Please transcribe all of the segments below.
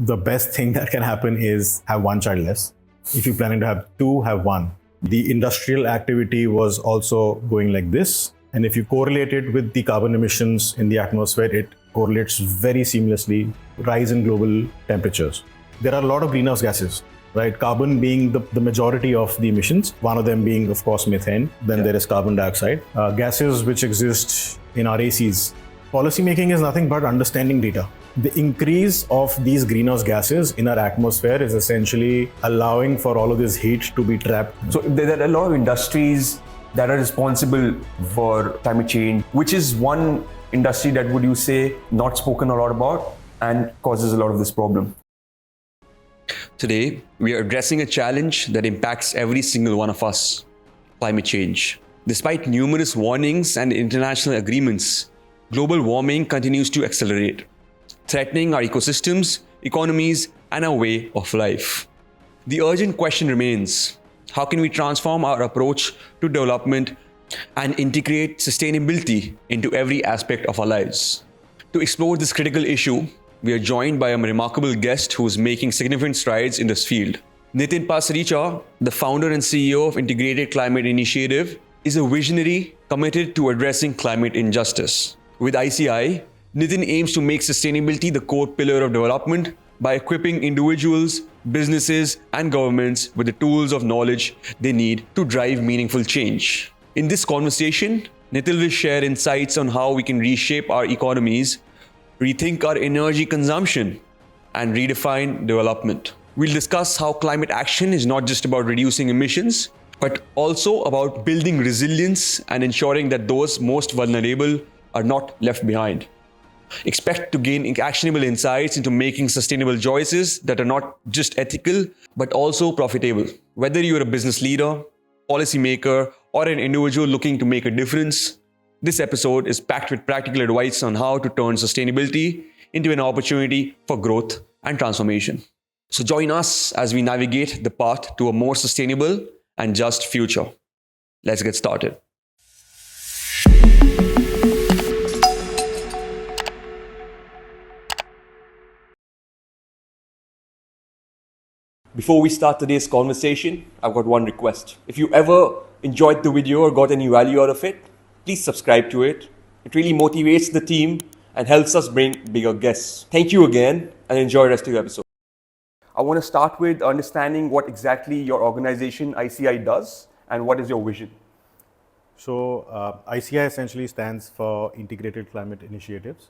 The best thing that can happen is have one child less. If you're planning to have two, have one. The industrial activity was also going like this. And if you correlate it with the carbon emissions in the atmosphere, it correlates very seamlessly. Rise in global temperatures. There are a lot of greenhouse gases, right? Carbon being the majority of the emissions, one of them being, of course, methane. Then there is carbon dioxide. Gases which exist in our ACs. Policymaking is nothing but understanding data. The increase of these greenhouse gases in our atmosphere is essentially allowing for all of this heat to be trapped. So there are a lot of industries that are responsible for climate change. Which is one industry that would you say not spoken a lot about and causes a lot of this problem? Today, we are addressing a challenge that impacts every single one of us: climate change. Despite numerous warnings and international agreements, global warming continues to accelerate, threatening our ecosystems, economies, and our way of life. The urgent question remains: how can we transform our approach to development and integrate sustainability into every aspect of our lives? To explore this critical issue, we are joined by a remarkable guest who is making significant strides in this field. Nitin Pasricha, the founder and CEO of Integrated Climate Initiative, is a visionary committed to addressing climate injustice. With ICI, Nitin aims to make sustainability the core pillar of development by equipping individuals, businesses, and governments with the tools of knowledge they need to drive meaningful change. In this conversation, Nitin will share insights on how we can reshape our economies, rethink our energy consumption, and redefine development. We'll discuss how climate action is not just about reducing emissions, but also about building resilience and ensuring that those most vulnerable are not left behind. Expect to gain actionable insights into making sustainable choices that are not just ethical, but also profitable. Whether you're a business leader, policymaker, or an individual looking to make a difference, this episode is packed with practical advice on how to turn sustainability into an opportunity for growth and transformation. So join us as we navigate the path to a more sustainable and just future. Let's get started. Before we start today's conversation, I've got one request. If you ever enjoyed the video or got any value out of it, please subscribe to it. It really motivates the team and helps us bring bigger guests. Thank you again and enjoy the rest of the episode. I want to start with understanding what exactly your organization ICI does and what is your vision. So ICI essentially stands for Integrated Climate Initiatives.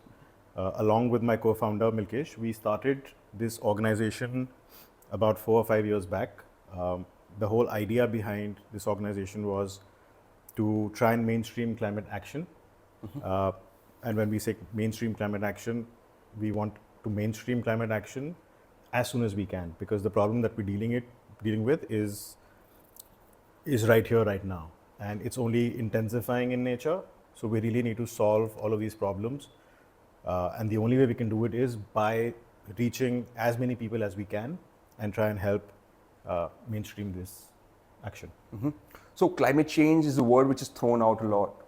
Along with my co-founder Milkesh, we started this organization about 4 or 5 years back. The whole idea behind this organization was to try and mainstream climate action. And when we say mainstream climate action, we want to mainstream climate action as soon as we can, because the problem that we're dealing with is right here, right now. And it's only intensifying in nature. So we really need to solve all of these problems. And the only way we can do it is by reaching as many people as we can and try and help mainstream this action. So climate change is a word which is thrown out a lot.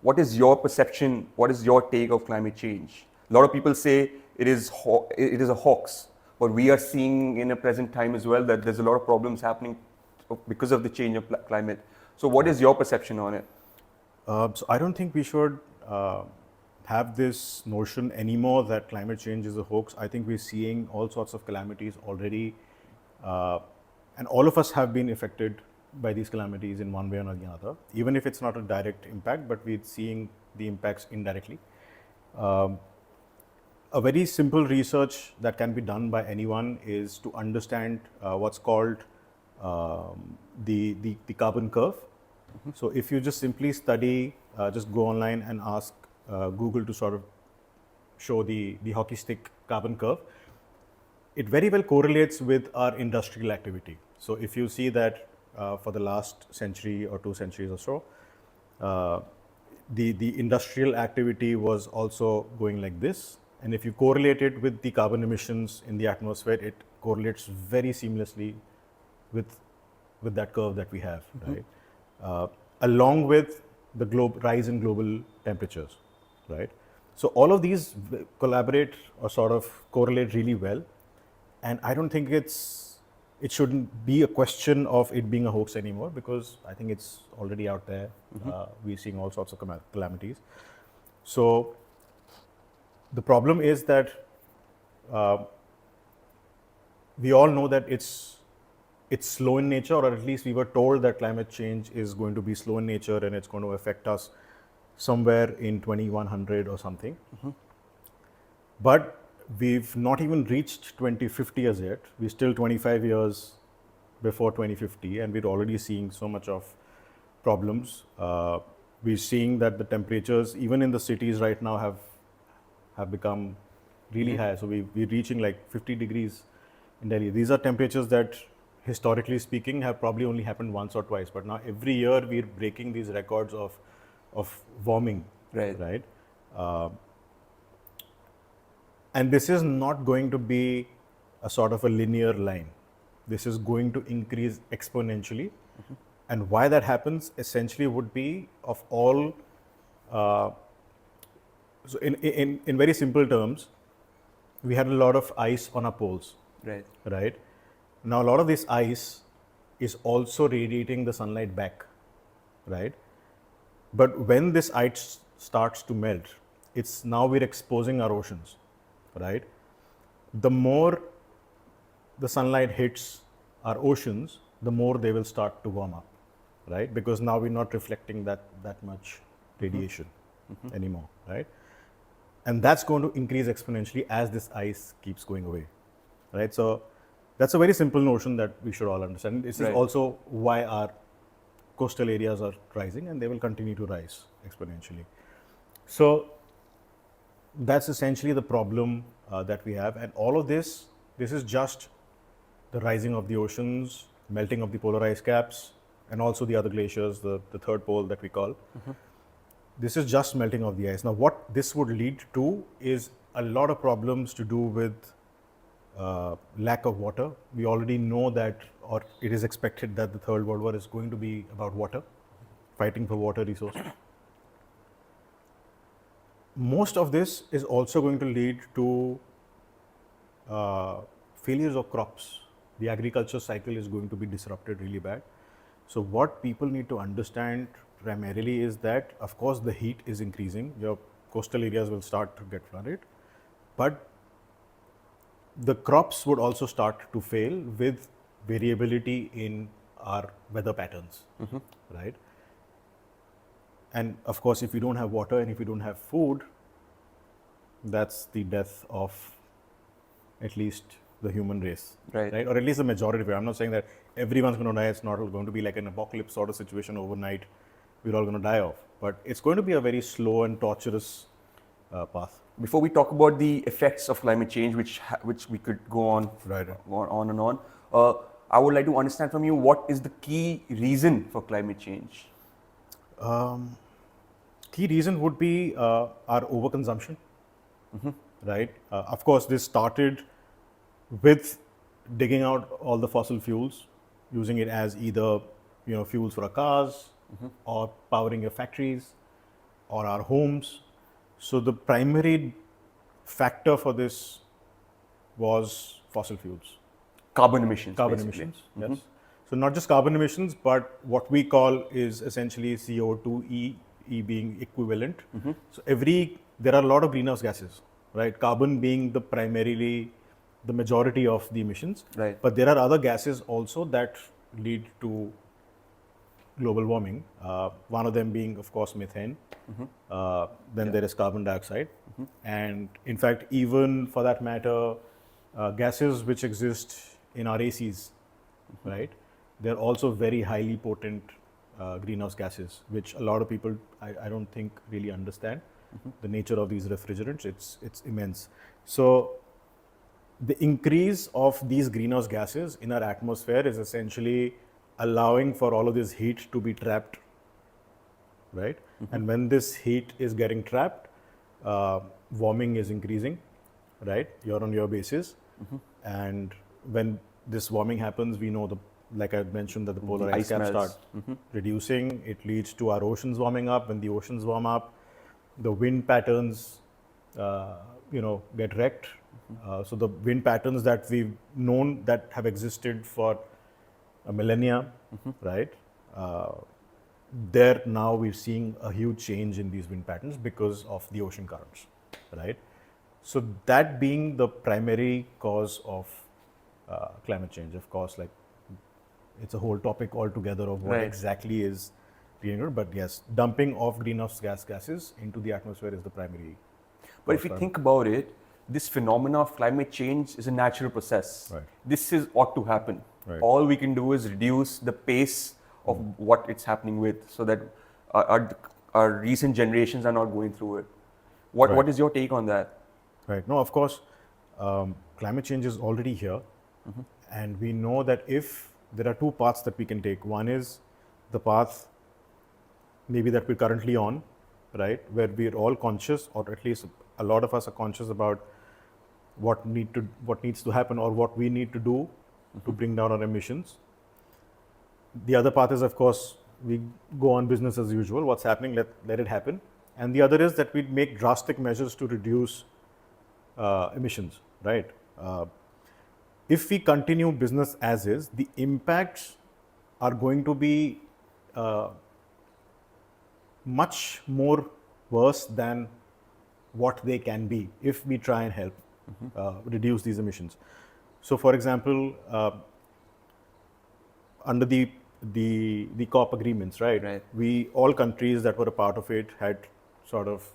What is your perception? What is your take of climate change? A lot of people say it is a hoax, but we are seeing in a present time as well that there's a lot of problems happening because of the change of climate. So what is your perception on it? So I don't think we should have this notion anymore that climate change is a hoax. I think we're seeing all sorts of calamities already, and all of us have been affected by these calamities in one way or another, even if it's not a direct impact, but we're seeing the impacts indirectly. A very simple research that can be done by anyone is to understand what's called the carbon curve. So if you just simply study, just go online and ask Google to sort of show the hockey stick carbon curve, it very well correlates with our industrial activity. So if you see that for the last century or 2 centuries or so, the industrial activity was also going like this. And if you correlate it with the carbon emissions in the atmosphere, it correlates very seamlessly with that curve that we have, right? Along with the rise in global temperatures, right? So all of these collaborate or sort of correlate really well. And I don't think it shouldn't be a question of it being a hoax anymore, because I think it's already out there. We're seeing all sorts of calamities. So the problem is that we all know that it's slow in nature, or at least we were told that climate change is going to be slow in nature and it's going to affect us somewhere in 2100 or something. But we've not even reached 2050 as yet. We're still 25 years before 2050, and we're already seeing so much of problems. We're seeing that the temperatures, even in the cities right now, have become really high. So we're reaching like 50 degrees in Delhi. These are temperatures that, historically speaking, have probably only happened once or twice. But now every year we're breaking these records of warming. Right. And this is not going to be a sort of a linear line. This is going to increase exponentially. And why that happens essentially would be of all, so in very simple terms, we had a lot of ice on our poles, right? Now a lot of this ice is also radiating the sunlight back, right? But when this ice starts to melt, it's now we're exposing our oceans, right? The more the sunlight hits our oceans, the more they will start to warm up, right? Because now we're not reflecting that much radiation anymore, right? And that's going to increase exponentially as this ice keeps going away, right? So that's a very simple notion that we should all understand. This is also why our coastal areas are rising, and they will continue to rise exponentially. So that's essentially the problem that we have. And all of this is just the rising of the oceans, melting of the polar ice caps, and also the other glaciers, the third pole that we call. This is just melting of the ice. Now, what this would lead to is a lot of problems to do with lack of water. We already know that, or it is expected that the Third World War is going to be about water, fighting for water resources. Most of this is also going to lead to failures of crops. The agriculture cycle is going to be disrupted really bad. So what people need to understand primarily is that, of course, the heat is increasing. Your coastal areas will start to get flooded, but the crops would also start to fail with variability in our weather patterns, right? And of course, if you don't have water and if you don't have food, that's the death of at least the human race, right? Or at least the majority of it. I'm not saying that everyone's going to die. It's not going to be like an apocalypse sort of situation overnight. We're all going to die off, but it's going to be a very slow and torturous path. Before we talk about the effects of climate change, which we could go on on and on, I would like to understand from you, what is the key reason for climate change? Key reason would be our overconsumption, right? Of course, this started with digging out all the fossil fuels, using it as either fuels for our cars, or powering your factories or our homes. So the primary factor for this was fossil fuels. Carbon emissions. Carbon basically. emissions, yes. So not just carbon emissions, but what we call is essentially CO2, E being equivalent. So there are a lot of greenhouse gases, right? Carbon being the majority of the emissions. Right. But there are other gases also that lead to global warming. One of them being, of course, methane. Then there is carbon dioxide. And in fact, even for that matter, gases which exist in our ACs, right? They're also very highly potent greenhouse gases, which a lot of people, I don't think, really understand the nature of these refrigerants. It's immense. So the increase of these greenhouse gases in our atmosphere is essentially allowing for all of this heat to be trapped, right? And when this heat is getting trapped, warming is increasing, right? Year-on-year basis. And when this warming happens, we know like I mentioned, that the polar ice caps start reducing. It leads to our oceans warming up. When the oceans warm up, the wind patterns, get wrecked, So the wind patterns that we've known that have existed for a millennia, right? There now we're seeing a huge change in these wind patterns because of the ocean currents, right? So that being the primary cause of climate change, of course, like it's a whole topic altogether of what Right. exactly is renewable. But yes, dumping of greenhouse gases into the atmosphere is the primary. But if you think about it, this phenomena of climate change is a natural process. Right. This is ought to happen. Right. All we can do is reduce the pace of what it's happening with, so that our recent generations are not going through it. What Right. What is your take on that? Right. No, of course, climate change is already here. And we know that if there are two paths that we can take, one is the path maybe that we're currently on, right, where we're all conscious, or at least a lot of us are conscious about what needs to happen or what we need to do to bring down our emissions. The other path is, of course, we go on business as usual. What's happening, let it happen. And the other is that we make drastic measures to reduce emissions, right? If we continue business as is, the impacts are going to be much more worse than what they can be if we try and help reduce these emissions. So, for example, under the COP agreements, right? Right. We all countries that were a part of it had sort of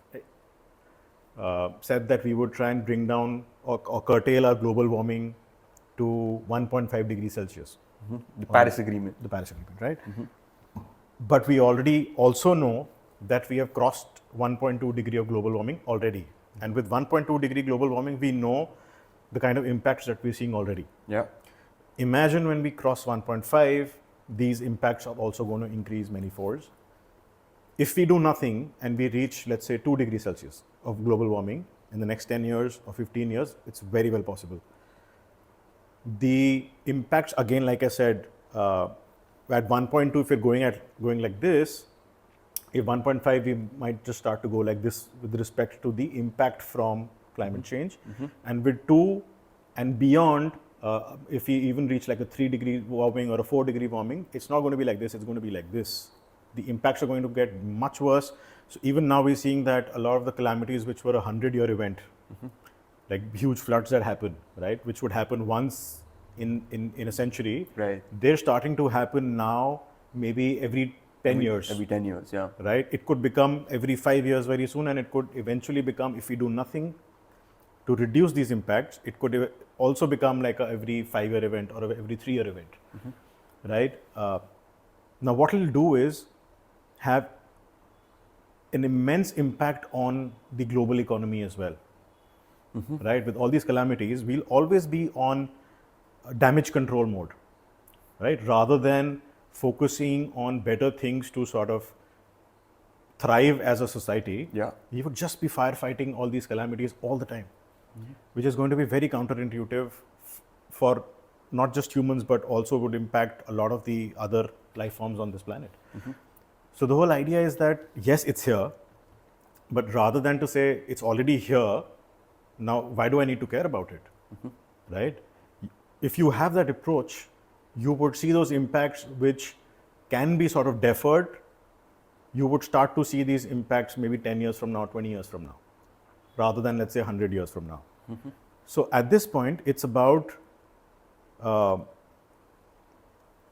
said that we would try and bring down or curtail our global warming to 1.5 degrees Celsius. The Paris Agreement. The Paris Agreement, right? But we already also know that we have crossed 1.2 degree of global warming already. And with 1.2 degree global warming, we know the kind of impacts that we're seeing already. Yeah. Imagine when we cross 1.5, these impacts are also going to increase many folds. If we do nothing and we reach, let's say, 2 degrees Celsius of global warming in the next 10 years or 15 years, it's very well possible. The impacts, again, like I said, at 1.2, if we're going like this, if 1.5, we might just start to go like this with respect to the impact from climate change. And with 2 and beyond, if we even reach like a 3 degree warming or a 4 degree warming, it's not going to be like this, it's going to be like this. The impacts are going to get much worse. So even now we're seeing that a lot of the calamities which were a 100-year event, like huge floods that happen, right, which would happen once in a century, Right. they're starting to happen now maybe every 10 years. Every 10 years, yeah. Right? It could become every 5 years very soon, and it could eventually become, if we do nothing to reduce these impacts, it could also become like a every 5-year event or a every 3-year event, right? Now, what it'll do is have an immense impact on the global economy as well, right? With all these calamities, we'll always be on damage control mode, right? Rather than focusing on better things to sort of thrive as a society, Yeah. you would just be firefighting all these calamities all the time, which is going to be very counterintuitive for not just humans, but also would impact a lot of the other life forms on this planet. So the whole idea is that, yes, it's here, but rather than to say it's already here, now why do I need to care about it, right? If you have that approach, you would see those impacts which can be sort of deferred. You would start to see these impacts maybe 10 years from now, 20 years from now, rather than, let's say, 100 years from now. So at this point, it's about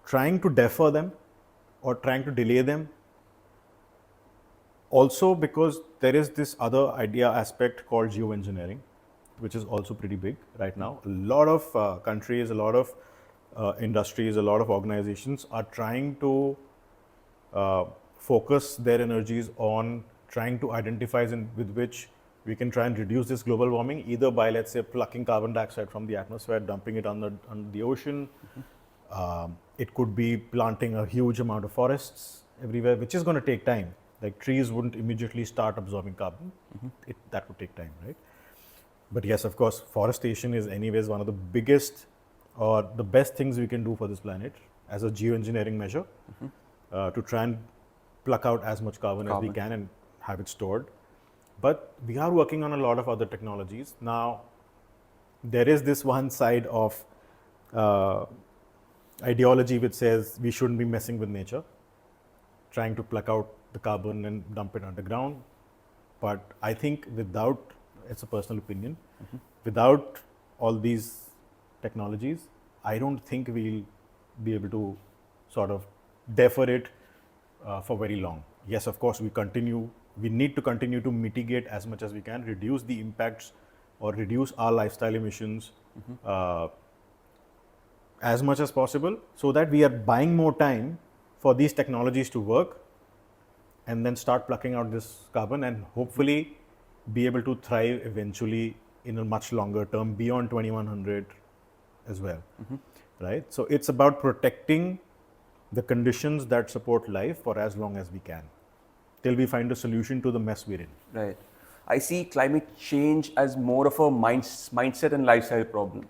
trying to defer them or trying to delay them. Also, because there is this other idea aspect called geoengineering, which is also pretty big right now. A lot of countries, a lot of industries, a lot of organizations are trying to focus their energies on trying to identify with which we can try and reduce this global warming, either by, let's say, plucking carbon dioxide from the atmosphere, dumping it on the ocean. It could be planting a huge amount of forests everywhere, which is going to take time. Like trees wouldn't immediately start absorbing carbon. That would take time, right? But yes, of course, forestation is anyways one of the biggest or the best things we can do for this planet as a geoengineering measure to try and pluck out as much carbon as we can and have it stored. But we are working on a lot of other technologies. Now, there is this one side of uh, ideology which says we shouldn't be messing with nature, trying to pluck out the carbon and dump it underground. But I think without, it's a personal opinion, without all these technologies, I don't think we'll be able to sort of defer it for very long. Yes, of course, we need to continue to mitigate as much as we can, reduce the impacts or reduce our lifestyle emissions as much as possible, so that we are buying more time for these technologies to work and then start plucking out this carbon and hopefully be able to thrive eventually in a much longer term beyond 2100 as well. Right? So it's about protecting the conditions that support life for as long as we can, till we find a solution to the mess we're in. Right. I see climate change as more of a mindset and lifestyle problem.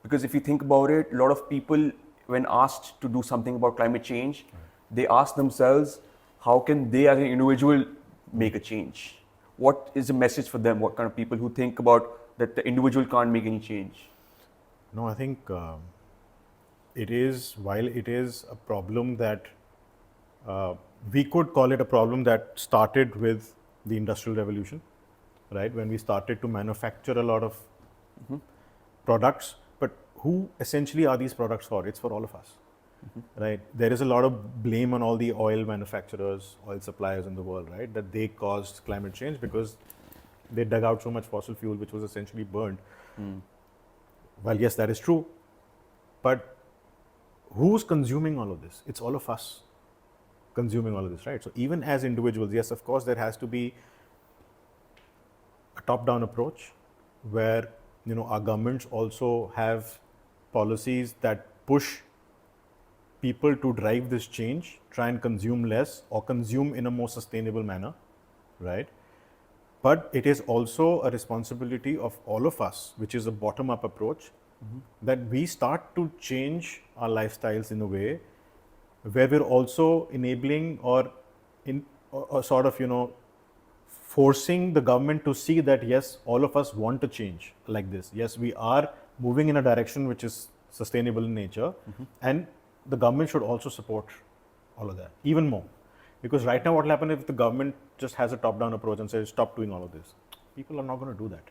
Because if you think about it, a lot of people, when asked to do something about climate change, they ask themselves, how can they as an individual make a change? What is the message for them? What kind of people who think about that the individual can't make any change? No, I think while it is a problem that we could call it a problem that started with the Industrial Revolution, right? When we started to manufacture a lot of products, but who essentially are these products for? It's for all of us, right? There is a lot of blame on all the oil manufacturers, oil suppliers in the world, right? That they caused climate change because they dug out so much fossil fuel, which was essentially burned. Well, yes, that is true, but who's consuming all of this? It's all of us consuming all of this, right? So even as individuals, yes, of course, there has to be a top-down approach where our governments also have policies that push people to drive this change, try and consume less or consume in a more sustainable manner, right? But it is also a responsibility of all of us, which is a bottom-up approach, that we start to change our lifestyles in a way where we're also enabling or sort of, forcing the government to see that, yes, all of us want to change like this. Yes, we are moving in a direction which is sustainable in nature, and the government should also support all of that, even more. Because right now what will happen if the government just has a top-down approach and says, stop doing all of this? People are not going to do that.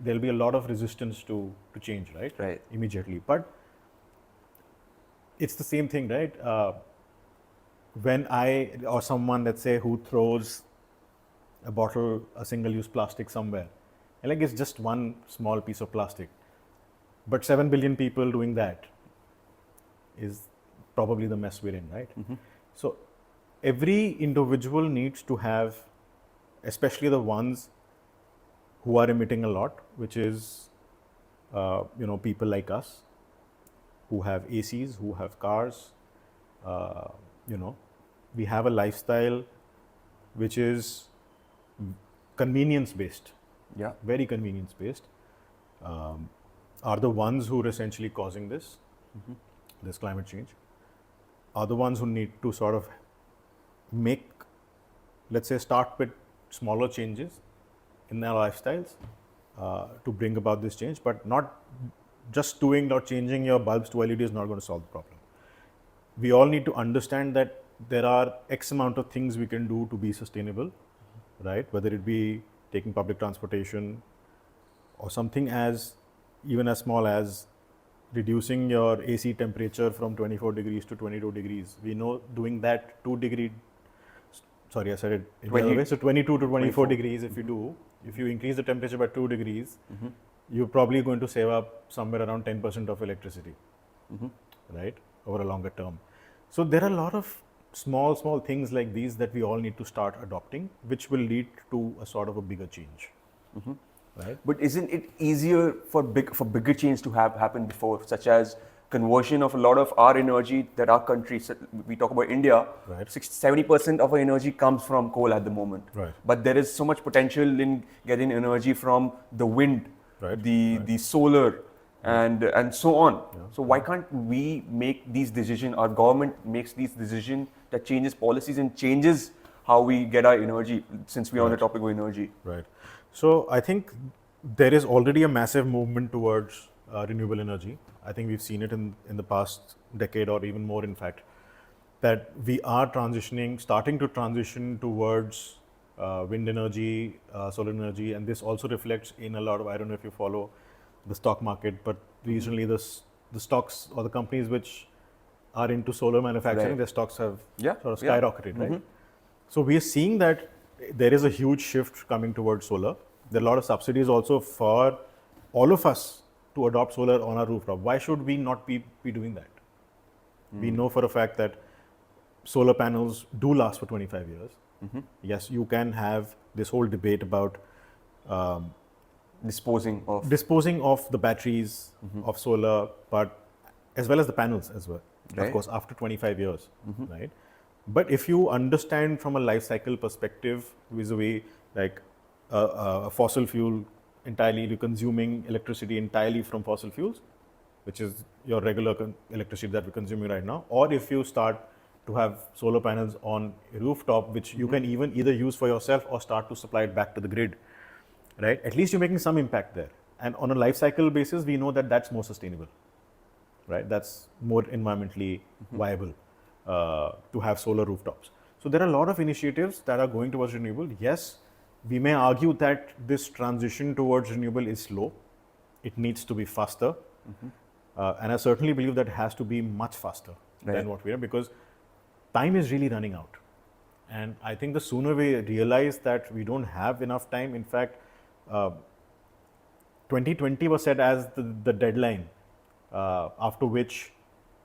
There'll be a lot of resistance to change, right? Right. Immediately. But it's the same thing, right? When I or someone, let's say, who throws a bottle, a single-use plastic somewhere, and like it's just one small piece of plastic, but 7 billion people doing that is probably the mess we're in, right? So every individual needs to have, especially the ones who are emitting a lot, which is people like us who have ACs, who have cars. We have a lifestyle which is convenience based, very convenience based, are the ones who are essentially causing this climate change, are the ones who need to sort of make, let's say, start with smaller changes in their lifestyles to bring about this change, but not just doing or changing your bulbs to LED is not going to solve the problem. We all need to understand that there are X amount of things we can do to be sustainable, right? Whether it be taking public transportation or something even as small as reducing your AC temperature from 24 degrees to 22 degrees. We know doing that 2 degree, sorry, I said it in the other way. So 22 to 24 degrees, if you increase the temperature by 2 degrees, you're probably going to save up somewhere around 10% of electricity, right? Over a longer term. So there are a lot of small things like these that we all need to start adopting, which will lead to a sort of a bigger change, right? But isn't it easier for bigger change to have happened before, such as conversion of a lot of our energy that our country, we talk about India, Right. 70% of our energy comes from coal at the moment. Right. But there is so much potential in getting energy from the wind, Right. the solar, and so on. So why can't we make these decisions? Our government makes these decisions that changes policies and changes how we get our energy, since we are on the topic of energy. Right. So I think there is already a massive movement towards renewable energy. I think we've seen it in the past decade or even more, in fact, that we are starting to transition towards wind energy, solar energy, and this also reflects in a lot of, I don't know if you follow the stock market, but recently the stocks or the companies which are into solar manufacturing, Right. their stocks have Yeah, sort of yeah. skyrocketed, right? So we are seeing that there is a huge shift coming towards solar. There are a lot of subsidies also for all of us to adopt solar on our rooftop. Why should we not be doing that? We know for a fact that solar panels do last for 25 years. Yes, you can have this whole debate about Disposing of. disposing of the batteries of solar, but as well as the panels as well, Right. of course, after 25 years, right? But if you understand from a life cycle perspective, vis-a-vis like a fossil fuel entirely, you're consuming electricity entirely from fossil fuels, which is your regular electricity that we're consuming right now, or if you start to have solar panels on a rooftop, which you can even either use for yourself or start to supply it back to the grid, right? At least you're making some impact there. And on a life cycle basis, we know that that's more sustainable, right? That's more environmentally viable to have solar rooftops. So there are a lot of initiatives that are going towards renewable. Yes, we may argue that this transition towards renewable is slow. It needs to be faster. And I certainly believe that it has to be much faster Right. than what we are, because time is really running out. And I think the sooner we realize that we don't have enough time, in fact, 2020 was set as the deadline after which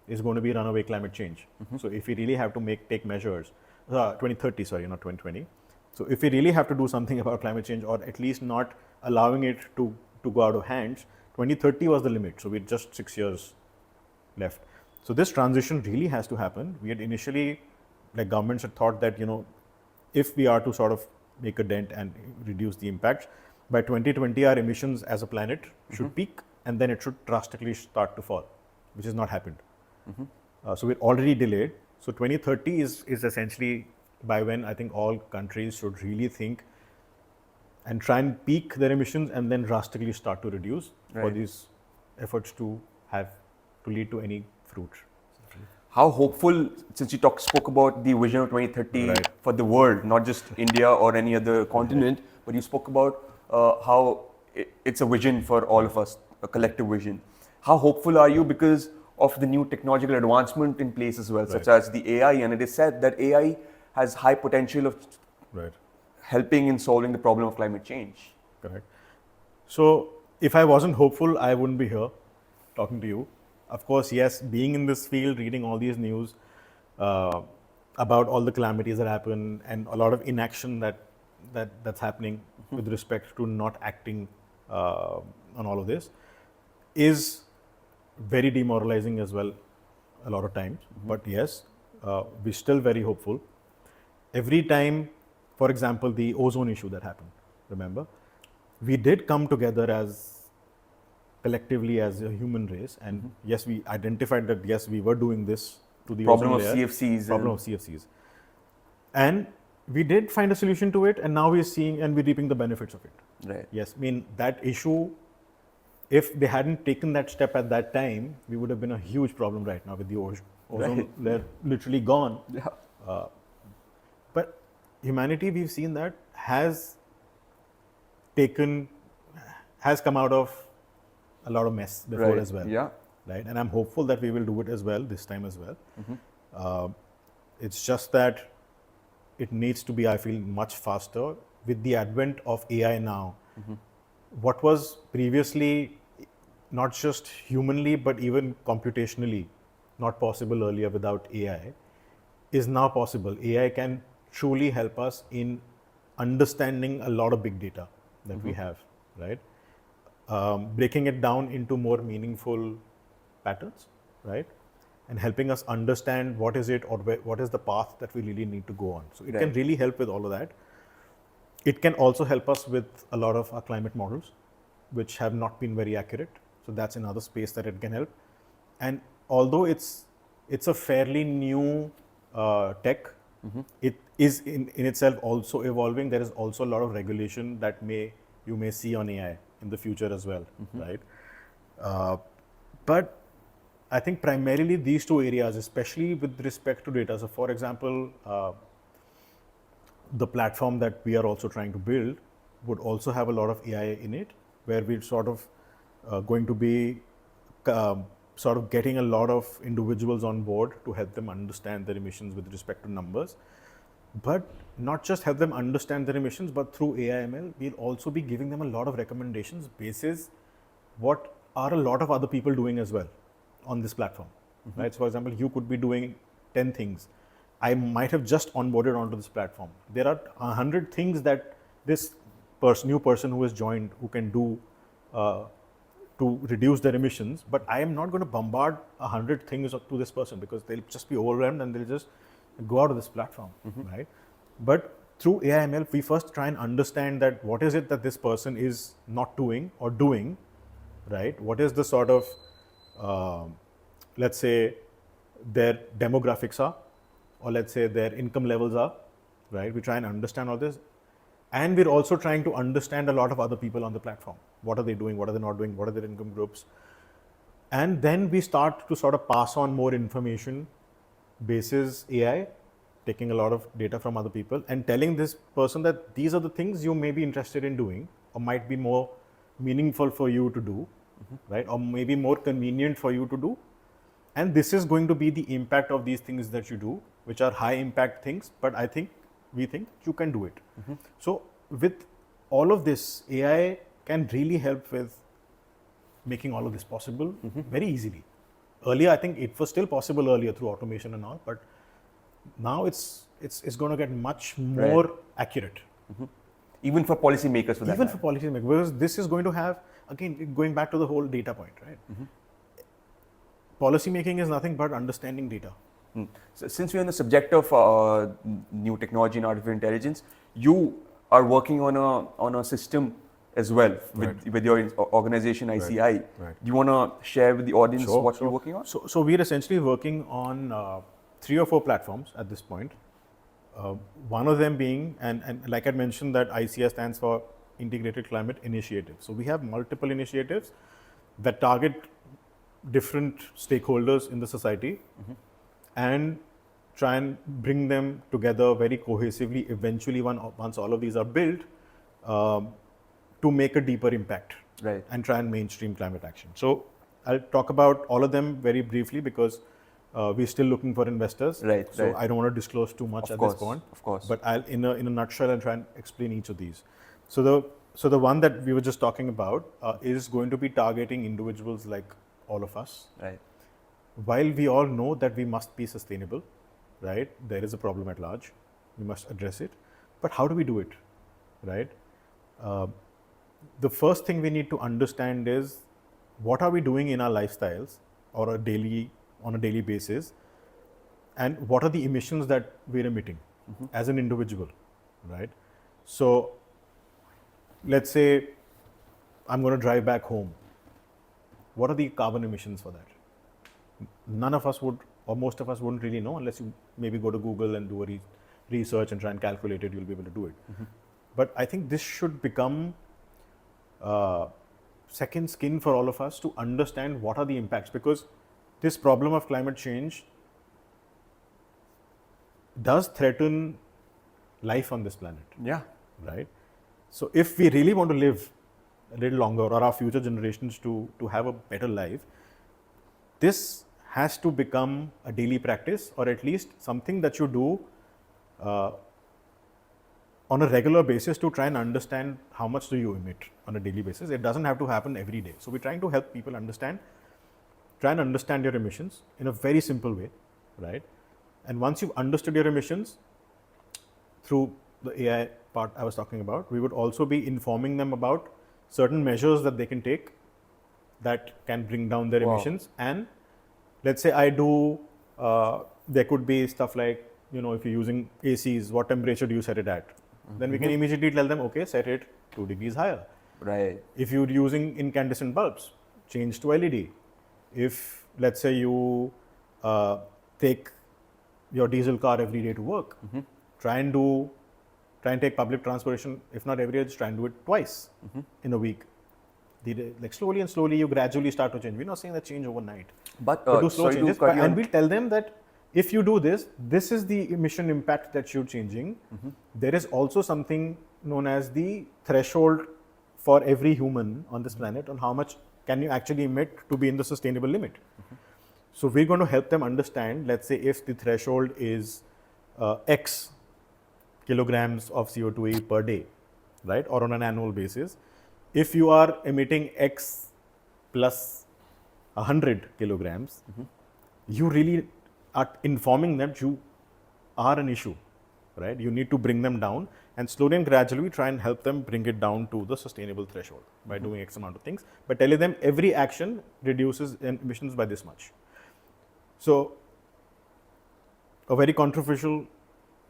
is going to be runaway climate change. So if we really have to take measures, 2030, sorry, not 2020. So if we really have to do something about climate change, or at least not allowing it to go out of hands, 2030 was the limit. So we're just 6 years left. So this transition really has to happen. We had initially, like governments had thought that, if we are to sort of make a dent and reduce the impacts, by 2020 our emissions as a planet should peak, and then it should drastically start to fall, which has not happened. So we're already delayed. So 2030 is essentially by when I think all countries should really think and try and peak their emissions and then drastically start to reduce for Right. these efforts to lead to any fruit. How hopeful, since you spoke about the vision of 2030 Right. for the world, not just India or any other continent, but you spoke about how it's a vision for all of us, a collective vision. How hopeful are you because of the new technological advancement in place as well, such Right. as the AI? And it is said that AI has high potential of Right. helping in solving the problem of climate change. Correct. So if I wasn't hopeful, I wouldn't be here talking to you. Of course, yes, being in this field, reading all these news about all the calamities that happen and a lot of inaction that's happening with respect to not acting on all of this is very demoralizing as well a lot of times. But yes, we're still very hopeful. Every time, for example, the ozone issue that happened, remember, we did come together as collectively as a human race, and yes, we identified that yes, we were doing this to the Problem ozone of layer, CFCs. problem of CFCs, and we did find a solution to it, and now we're seeing and we're reaping the benefits of it. Right. Yes, I mean that issue, if they hadn't taken that step at that time, we would have been a huge problem right now with the ozone Right. layer literally gone. Yeah. But humanity, we've seen that has come out of a lot of mess before Right. as well. Yeah. Right. And I'm hopeful that we will do it as well this time as well. It's just that it needs to be, I feel, much faster with the advent of AI now. What was previously not just humanly but even computationally not possible earlier without AI is now possible. AI can truly help us in understanding a lot of big data that we have, right? Breaking it down into more meaningful patterns, right? And helping us understand what is it or what is the path that we really need to go on. So it can Right. really help with all of that. It can also help us with a lot of our climate models, which have not been very accurate. So that's another space that it can help. And although it's a fairly new tech, it is in itself also evolving. There is also a lot of regulation that you may see on AI in the future as well, right? But I think primarily these two areas, especially with respect to data. So, for example, the platform that we are also trying to build would also have a lot of AI in it, where we're sort of going to be sort of getting a lot of individuals on board to help them understand their emissions with respect to numbers. But not just help them understand their emissions, but through AI/ML, we'll also be giving them a lot of recommendations basis what are a lot of other people doing as well on this platform, right? So, for example, you could be doing 10 things. I might have just onboarded onto this platform. There are 100 things that this new person who has joined who can do to reduce their emissions, but I am not going to bombard 100 things to this person because they'll just be overwhelmed and they'll just go out of this platform, right? But through AI/ML, we first try and understand that what is it that this person is not doing or doing, right? What is the sort of, let's say, their demographics are, or let's say their income levels are, right? We try and understand all this. And we're also trying to understand a lot of other people on the platform. What are they doing? What are they not doing? What are their income groups? And then we start to sort of pass on more information basis AI, taking a lot of data from other people and telling this person that these are the things you may be interested in doing or might be more meaningful for you to do, right? Or maybe more convenient for you to do. And this is going to be the impact of these things that you do, which are high impact things, but we think you can do it. So with all of this, AI can really help with making all of this possible very easily. Earlier, I think it was still possible earlier through automation and all, but now it's going to get much more accurate. Even for policymakers, for that Even matter. for policymakers, because this is going to have, again, going back to the whole data point, right? Policy making is nothing but understanding data. So since we're on the subject of new technology and artificial intelligence, you are working on a system as well with your organization ICI. Right. Do you want to share with the audience what you're working on? So we're essentially working on 3 or 4 platforms at this point. One of them being, and like I mentioned, that ICI stands for Integrated Climate Initiative. So we have multiple initiatives that target different stakeholders in the society and try and bring them together very cohesively eventually once all of these are built to make a deeper impact and try and mainstream climate action. So I'll talk about all of them very briefly because we're still looking for investors. So I don't want to disclose too much at this point. Of course. But I'll in a nutshell and try and explain each of these. So the one that we were just talking about is going to be targeting individuals like all of us. While we all know that we must be sustainable, right? There is a problem at large. We must address it. But how do we do it, right? The first thing we need to understand is what are we doing in our lifestyles or on a daily basis, and what are the emissions that we're emitting as an individual, right? So let's say I'm going to drive back home. What are the carbon emissions for that? None of us would, or most of us wouldn't really know unless you maybe go to Google and do a research and try and calculate it, you'll be able to do it. But I think this should become second skin for all of us to understand what are the impacts, because this problem of climate change does threaten life on this planet. Right? So if we really want to live a little longer or our future generations to have a better life, this has to become a daily practice, or at least something that you do on a regular basis to try and understand how much do you emit on a daily basis. It doesn't have to happen every day. So we're trying to help people try and understand your emissions in a very simple way, right? And once you've understood your emissions through the AI part I was talking about, we would also be informing them about certain measures that they can take that can bring down their emissions. And let's say there could be stuff like, if you're using ACs, what temperature do you set it at? Then we can immediately tell them, okay, set it 2 degrees higher. If you're using incandescent bulbs, change to LED. If, let's say, you take your diesel car every day to work, try and take public transportation, if not every day, just try and do it twice in a week. Like slowly and slowly, you gradually start to change. We're not saying that change overnight, But do slow sorry to changes. cut you And on. we'll tell them that if you do this, this is the emission impact that you're changing. There is also something known as the threshold for every human on this planet on how much can you actually emit to be in the sustainable limit. So we're going to help them understand, let's say if the threshold is X kilograms of CO2e per day, right, or on an annual basis, if you are emitting X plus 100 kilograms, you really are informing them you are an issue, right? You need to bring them down, and slowly and gradually try and help them bring it down to the sustainable threshold by doing X amount of things, but telling them every action reduces emissions by this much. So a very controversial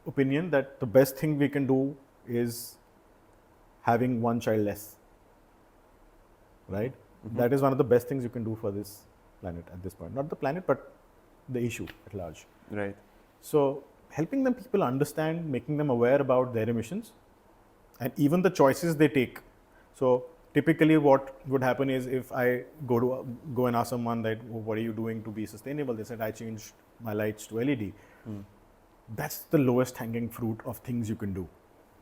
opinion that the best thing we can do is having one child less, right? That is one of the best things you can do for this planet at this point. Not the planet, but the issue at large. Right. So helping them people understand, making them aware about their emissions and even the choices they take. So typically what would happen is if I go and ask someone that, oh, what are you doing to be sustainable? They said, I changed my lights to LED. That's the lowest hanging fruit of things you can do.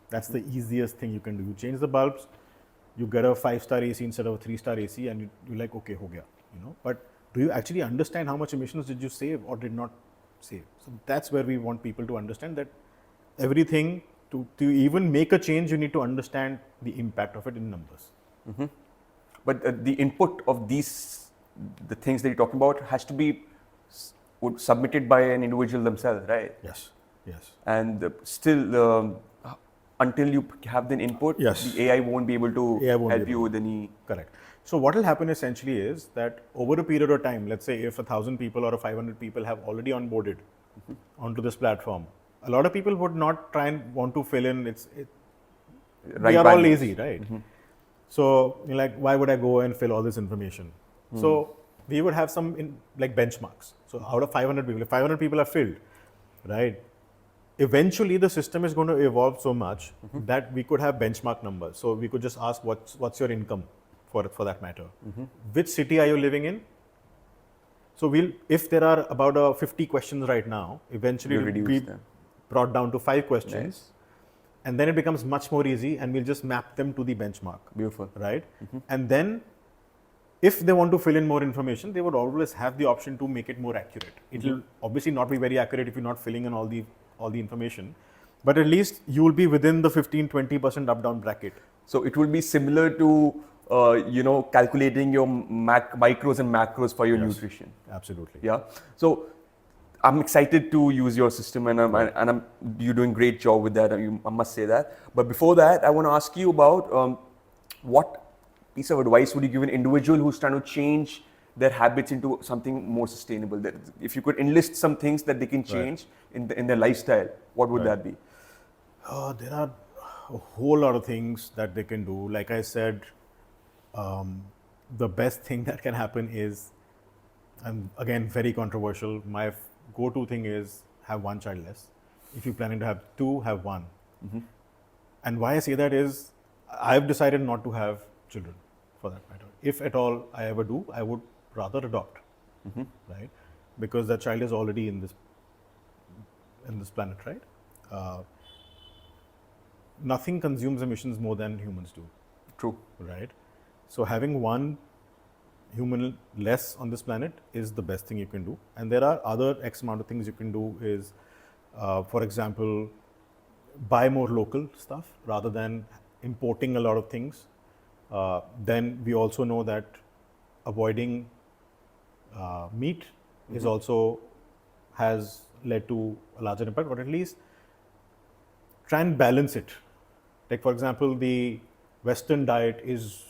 That's the easiest thing you can do. You change the bulbs, you get a 5-star AC instead of a 3-star AC, and you're like, okay, ho gaya, you know. But do you actually understand how much emissions did you save or did not save? So that's where we want people to understand that everything, to even make a change, you need to understand the impact of it in numbers. But the input of the things that you're talking about has to be submitted by an individual themselves, right? Yes, yes. And still, until you have the input, Yes. the AI won't be able to AI won't be help you able with any. Correct. So what will happen essentially is that over a period of time, let's say if 1,000 people or 500 people have already onboarded onto this platform, a lot of people would not try and want to fill in. Right we are all values. lazy, right? So you're like, why would I go and fill all this information? So we would have some like benchmarks. So out of 500 people, if 500 people are filled, right? Eventually the system is going to evolve so much that we could have benchmark numbers. So we could just ask what's your income for that matter? Which city are you living in? So if there are about 50 questions right now, eventually You it will reduce be them. brought down to 5 questions. Nice. And then it becomes much more easy and we'll just map them to the benchmark. Beautiful. Right? And then if they want to fill in more information, they would always have the option to make it more accurate. It will obviously not be very accurate if you're not filling in all the information, but at least you will be within the 15-20% up-down bracket. So it will be similar to calculating your micros and macros for your nutrition. Absolutely. Yeah. So I'm excited to use your system, and you're doing great job with that. I must say that. But before that, I want to ask you about what piece of advice would you give an individual who's trying to change their habits into something more sustainable? That if you could enlist some things that they can change in their lifestyle, what would that be? There are a whole lot of things that they can do. Like I said, the best thing that can happen is, and again, very controversial, my go-to thing is have one child less. If you're planning to have 2, have 1. And why I say that is, I've decided not to have children, for that matter. If at all I ever do, I would rather adopt, right? Because that child is already in this planet, right? Nothing consumes emissions more than humans do. True. Right? So having one human less on this planet is the best thing you can do. And there are other X amount of things you can do is, for example, buy more local stuff rather than importing a lot of things. Then we also know that avoiding meat is also has led to a larger impact, or at least try and balance it. Like for example, the Western diet is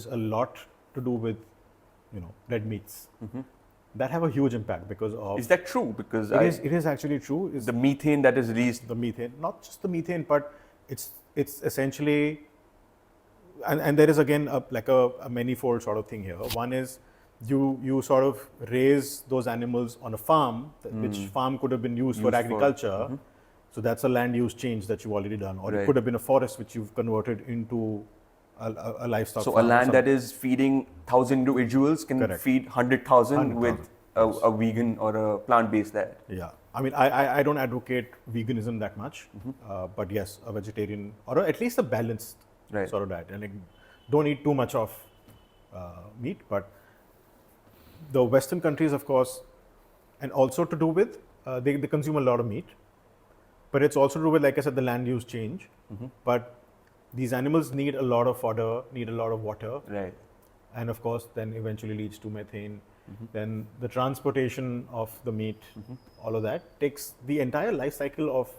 a lot to do with red meats that have a huge impact because of. Is that true? Because it is actually true. The methane that is released. The methane, not just the methane, but it's essentially, and there is again a manifold sort of thing here. One is you sort of raise those animals on a farm, which farm could have been used for agriculture. So that's a land use change that you've already done, or it could have been a forest which you've converted into a livestock So a farm or land some- that is feeding 1,000 individuals can Correct. feed 100,000 with 100,000, a vegan or a plant-based diet. Yeah, I mean, I don't advocate veganism that much, but yes, a vegetarian or at least a balanced Right. sort of diet, and like, don't eat too much of meat. But the Western countries, of course, and also to do with they consume a lot of meat, but it's also to do with, like I said, the land use change. But these animals need a lot of fodder, need a lot of water, Right. and of course then eventually leads to methane. Then the transportation of the meat, all of that takes the entire life cycle of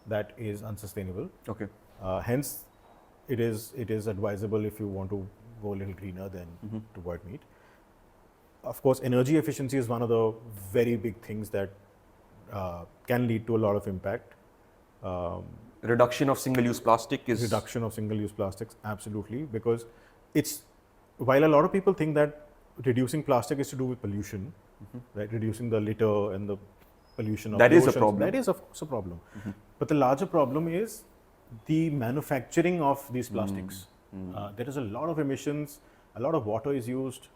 that is unsustainable. Okay. Hence, it is advisable if you want to go a little greener than to avoid meat. Of course, energy efficiency is one of the very big things that can lead to a lot of impact. Reduction of single-use plastic is Reduction of single-use plastics, absolutely, because it's, while a lot of people think that reducing plastic is to do with pollution, right? Reducing the litter and the pollution of That the is a oceans, problem. That is of course a problem. But the larger problem is the manufacturing of these plastics. There is a lot of emissions, a lot of water is used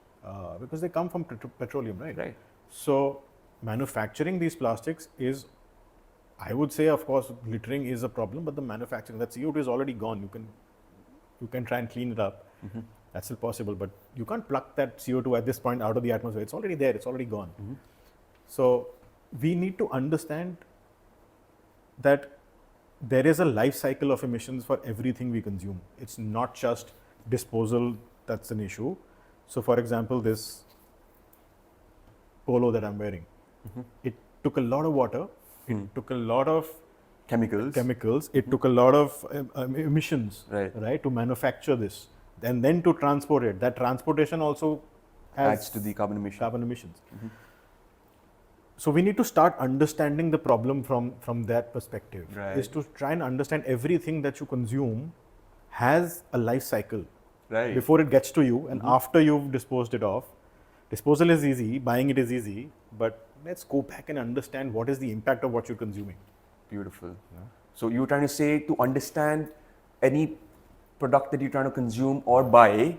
because they come from petroleum, right? Right. So manufacturing these plastics is, I would say, of course, littering is a problem, but the manufacturing, that CO2 is already gone. You can try and clean it up. That's still possible, but you can't pluck that CO2 at this point out of the atmosphere. It's already there. It's already gone. So we need to understand that there is a life cycle of emissions for everything we consume. It's not just disposal that's an issue. So, for example, this polo that I'm wearing, it took a lot of water. It took a lot of chemicals. It took a lot of emissions, Right. to manufacture this, and then to transport it. That transportation also Adds to the carbon emission. So we need to start understanding the problem from that perspective. Right. Is to try and understand everything that you consume has a life cycle Right. before it gets to you, and after you've disposed it off. Disposal is easy, buying it is easy, but let's go back and understand what is the impact of what you're consuming. Beautiful. So you're trying to say, to understand any product that you're trying to consume or buy,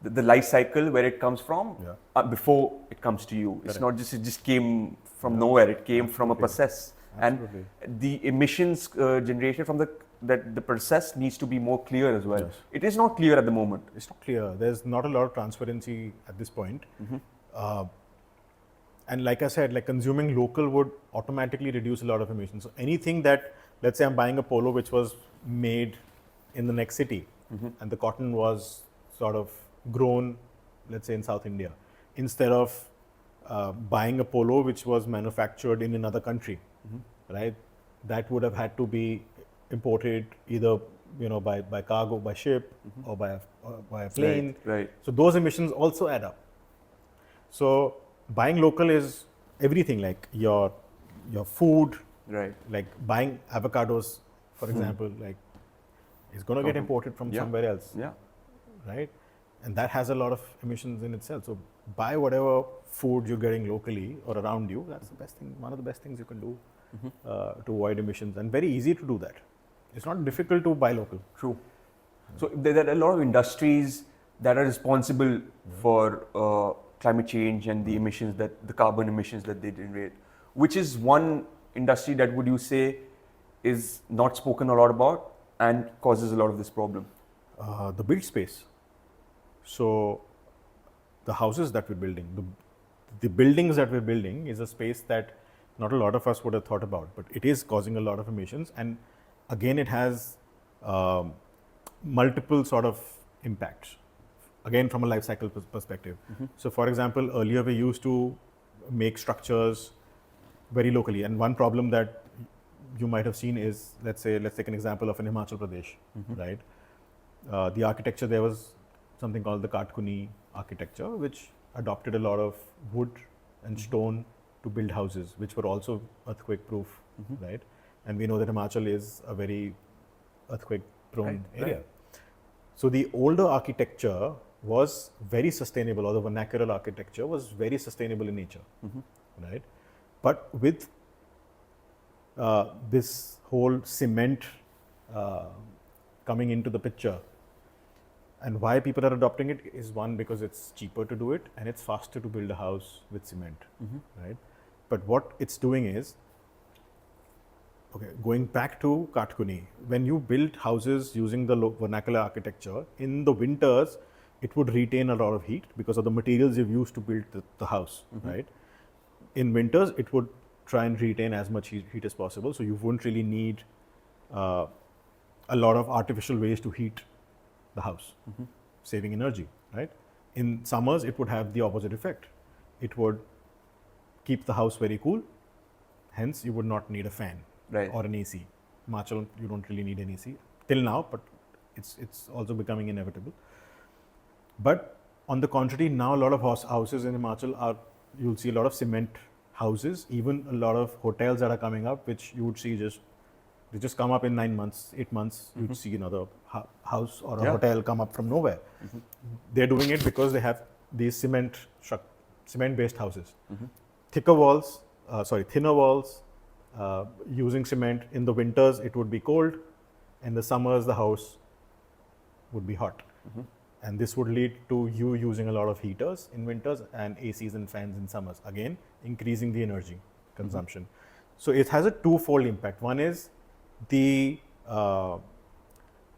the life cycle where it comes from before it comes to you. It's not just, it just came from nowhere. It came from a process. Absolutely. And the emissions generation from the process needs to be more clear as well. Yes. It is not clear at the moment. It's not clear. There's not a lot of transparency at this point. And like I said, like consuming local would automatically reduce a lot of emissions. So anything that, let's say I'm buying a polo which was made in the next city, and the cotton was sort of grown, let's say in South India, instead of buying a polo which was manufactured in another country, right? That would have had to be imported either by cargo, by ship, or by a plane. Right. So those emissions also add up. So buying local is everything, like your food, Right. like buying avocados, for example, like it's going to get imported from somewhere else, Yeah. right? And that has a lot of emissions in itself. So buy whatever food you're getting locally or around you. That's the best thing, one of the best things you can do to avoid emissions, and very easy to do that. It's not difficult to buy local. True. So there are a lot of industries that are responsible for climate change and the emissions, the carbon emissions that they generate. Which is one industry that would you say is not spoken a lot about and causes a lot of this problem? The build space. So the houses that we're building, the buildings that we're building is a space that not a lot of us would have thought about, but it is causing a lot of emissions. And again, it has multiple sort of impacts, again from a life cycle perspective. So for example, earlier we used to make structures very locally, and one problem that you might have seen is, let's take an example of in Himachal Pradesh, right? The architecture there was something called the Katkuni architecture, which adopted a lot of wood and stone to build houses, which were also earthquake proof, right? And we know that Himachal is a very earthquake prone area. Right. So the older architecture was very sustainable, or the vernacular architecture was very sustainable in nature, right? But with this whole cement coming into the picture, And why people are adopting it is one, because it's cheaper to do it and it's faster to build a house with cement, right? But what it's doing is, okay, going back to Katkuni, when you build houses using the vernacular architecture, in the winters, it would retain a lot of heat because of the materials you've used to build the house, right? In winters, it would try and retain as much heat as possible, so you wouldn't really need a lot of artificial ways to heat the house, saving energy, right? In summers, it would have the opposite effect. It would keep the house very cool, hence you would not need a fan or an AC. Himachal, you don't really need an AC till now, but it's also becoming inevitable. But on the contrary, now a lot of houses in Himachal you'll see a lot of cement houses, even a lot of hotels that are coming up, which you would see they just come up in 9 months, 8 months, you'd see another house or a hotel come up from nowhere. They're doing it because they have these cement-based houses. Thinner walls, using cement. In the winters, it would be cold. In the summers, the house would be hot. And this would lead to you using a lot of heaters in winters and ACs and fans in summers. Again, increasing the energy consumption. So it has a twofold impact. One is the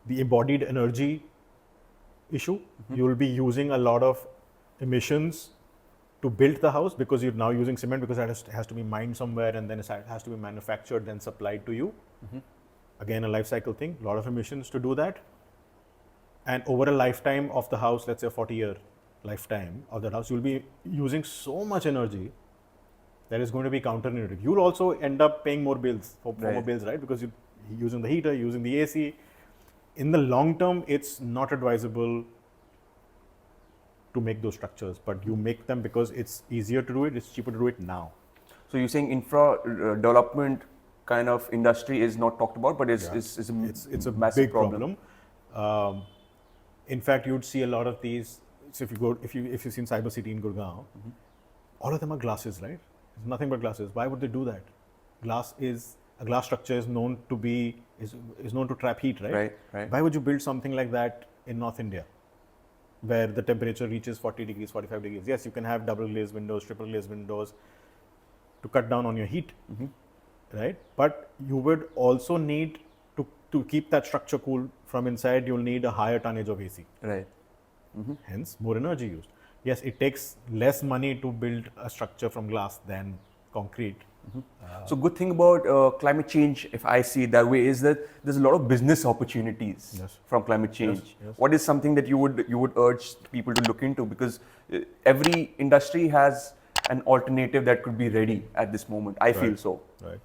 embodied energy issue. You will be using a lot of emissions to build the house because you're now using cement, because that has to be mined somewhere and then it has to be manufactured, then supplied to you. Again, a life cycle thing, a lot of emissions to do that. And over a lifetime of the house, let's say a 40-year lifetime of the house, you'll be using so much energy that is going to be counterintuitive. You'll also end up paying more bills, more bills, right? Because you're using the heater, using the AC. In the long term, it's not advisable to make those structures, but you make them because it's easier to do it, it's cheaper to do it now. So you're saying infra development kind of industry is not talked about, but it's a massive big problem. In fact, you'd see a lot of these. So if you've seen Cyber City in Gurgaon, all of them are glasses, right? It's nothing but glasses. Why would they do that? A glass structure is known to trap heat, right? Right. Why would you build something like that in North India, where the temperature reaches 40 degrees, 45 degrees? Yes, you can have double glazed windows, triple glazed windows to cut down on your heat, right? But you would also need to keep that structure cool from inside, you'll need a higher tonnage of AC. Right. Hence, more energy used. Yes, it takes less money to build a structure from glass than concrete. So good thing about climate change, if I see it that way, is that there's a lot of business opportunities from climate change. Yes. What is something that you would urge people to look into? Because every industry has an alternative that could be ready at this moment. I feel so. Right.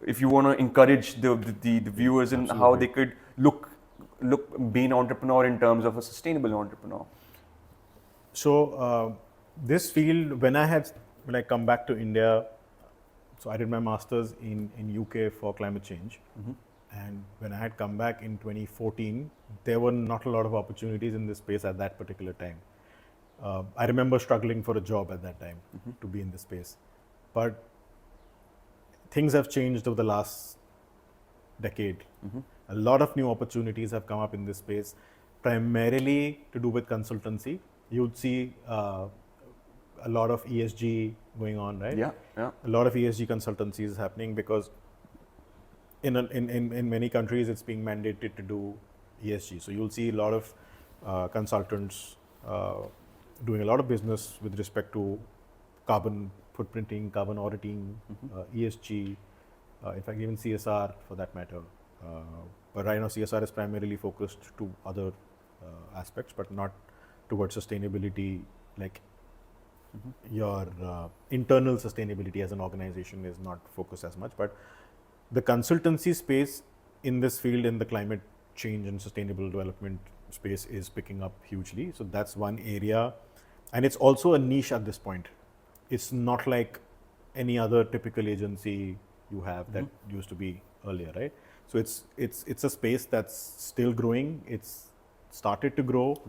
If you want to encourage the viewers in how they could be an entrepreneur in terms of a sustainable entrepreneur. So this field, when I come back to India, so I did my master's in UK for climate change, and when I had come back in 2014, there were not a lot of opportunities in this space at that particular time. I remember struggling for a job at that time to be in this space, but things have changed over the last decade. A lot of new opportunities have come up in this space, primarily to do with consultancy. You'd see a lot of ESG going on, right? Yeah. A lot of ESG consultancies happening because in many countries it's being mandated to do ESG. So you'll see a lot of consultants doing a lot of business with respect to carbon footprinting, carbon auditing, ESG, in fact even CSR for that matter. But right now CSR is primarily focused to other aspects, but not towards sustainability, like your internal sustainability as an organization is not focused as much. But the consultancy space in this field, in the climate change and sustainable development space, is picking up hugely. So that's one area, and it's also a niche at this point. It's not like any other typical agency you have that used to be earlier, right? So it's a space that's still growing. It's started to grow.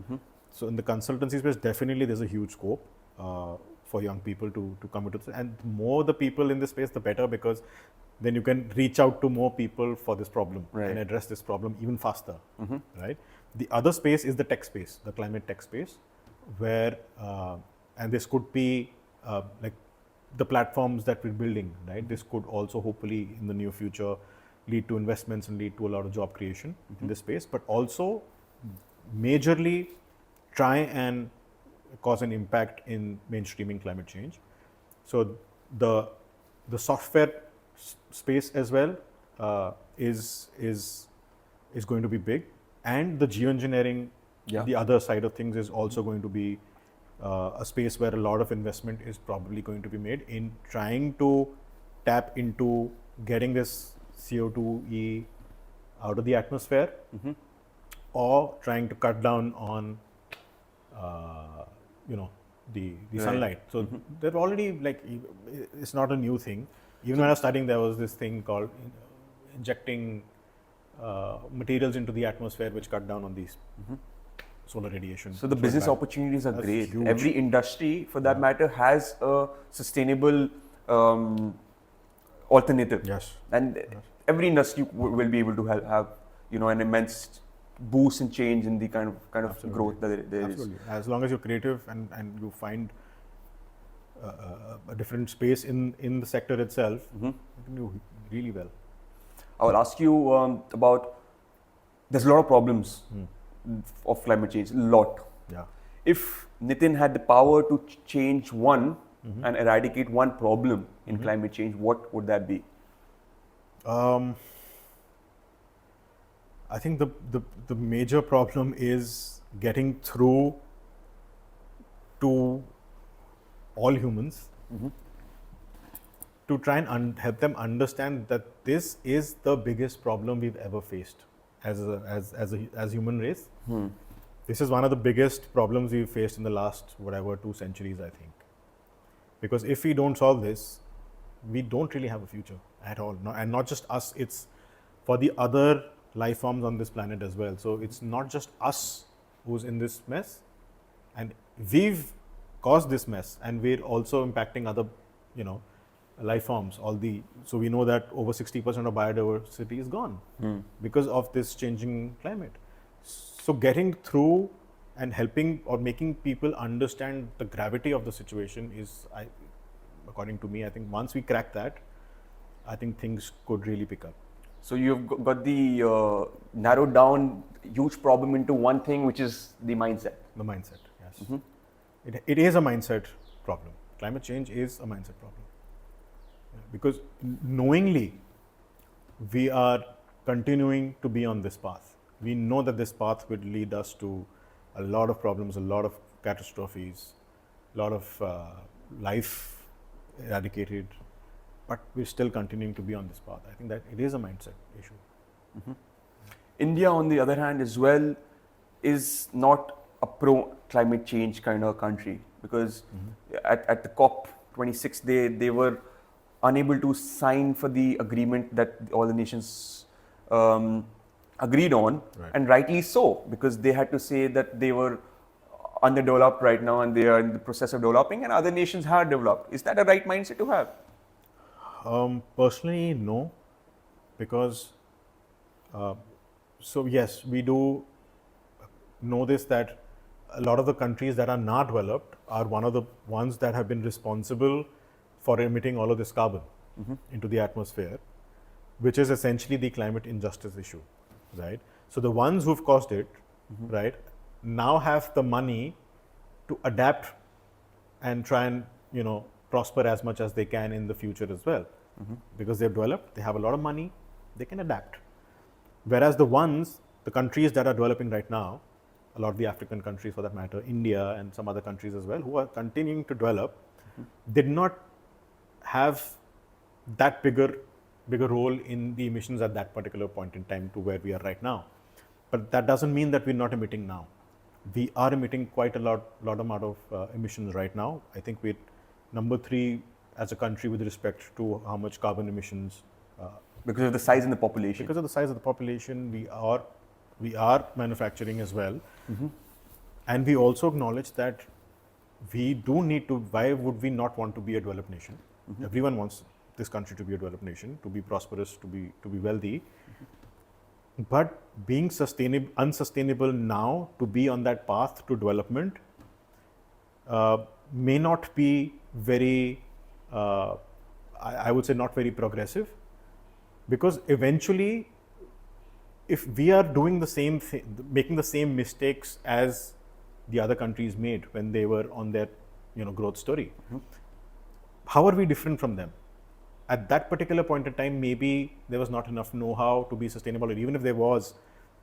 So in the consultancy space, definitely there's a huge scope for young people to come into this. And the more the people in this space, the better, because then you can reach out to more people for this problem and address this problem even faster, right? The other space is the tech space, the climate tech space, where, and this could be like the platforms that we're building, right? This could also hopefully in the near future lead to investments and lead to a lot of job creation in this space, but also majorly try and cause an impact in mainstreaming climate change. So the software space as well is going to be big, and the geoengineering, the other side of things, is also going to be a space where a lot of investment is probably going to be made in trying to tap into getting this CO2e out of the atmosphere, or trying to cut down on the sunlight. So they're already, like, it's not a new thing. Even when I was studying, there was this thing called injecting materials into the atmosphere which cut down on these solar radiation. So the business opportunities are great. Huge. Every industry, for that matter, has a sustainable alternative. Yes. And every industry will be able to have an immense boost and change in the kind of Absolutely. growth that there is. Absolutely. As long as you're creative and you find a different space in the sector itself, you can do really well. I will ask you about, there's a lot of problems of climate change, a lot. Yeah. If Nitin had the power to change one and eradicate one problem in climate change, what would that be? I think the major problem is getting through to all humans to try and help them understand that this is the biggest problem we've ever faced as human race. This is one of the biggest problems we've faced in the last 2 centuries, I think. Because if we don't solve this, we don't really have a future at all. And not just us, it's for the other life forms on this planet as well. So it's not just us who's in this mess, and we've caused this mess, and we're also impacting other, life forms. So we know that over 60% of biodiversity is gone because of this changing climate. So getting through and helping or making people understand the gravity of the situation is, according to me, I think once we crack that, I think things could really pick up. So you've got the narrowed down huge problem into one thing, which is the mindset. The mindset, yes. It is a mindset problem. Climate change is a mindset problem. Because knowingly, we are continuing to be on this path. We know that this path would lead us to a lot of problems, a lot of catastrophes, a lot of life eradicated, but we're still continuing to be on this path. I think that it is a mindset issue. India, on the other hand, as well, is not a pro-climate change kind of country, because at the COP26, they were unable to sign for the agreement that all the nations agreed on, and rightly so, because they had to say that they were underdeveloped right now and they are in the process of developing, and other nations have developed. Is that a right mindset to have? Personally, no, because so yes, we do know this, that a lot of the countries that are not developed are one of the ones that have been responsible for emitting all of this carbon into the atmosphere, which is essentially the climate injustice issue, right? So the ones who've caused it, right, now have the money to adapt and try and, prosper as much as they can in the future as well. Because they've developed, they have a lot of money, they can adapt. Whereas the countries that are developing right now, a lot of the African countries for that matter, India and some other countries as well, who are continuing to develop, did not have that bigger role in the emissions at that particular point in time to where we are right now. But that doesn't mean that we're not emitting now. We are emitting quite a lot amount of emissions right now. I think we're number 3 as a country with respect to how much carbon emissions. Because of the size and the population. Because of the size of the population, we are manufacturing as well. And we also acknowledge that we do need to, why would we not want to be a developed nation? Everyone wants this country to be a developed nation, to be prosperous, to be wealthy. But being unsustainable now to be on that path to development may not be very, I would say, not very progressive, because eventually, if we are doing the same thing, making the same mistakes as the other countries made when they were on their, growth story, how are we different from them? At that particular point in time, maybe there was not enough know-how to be sustainable, or even if there was,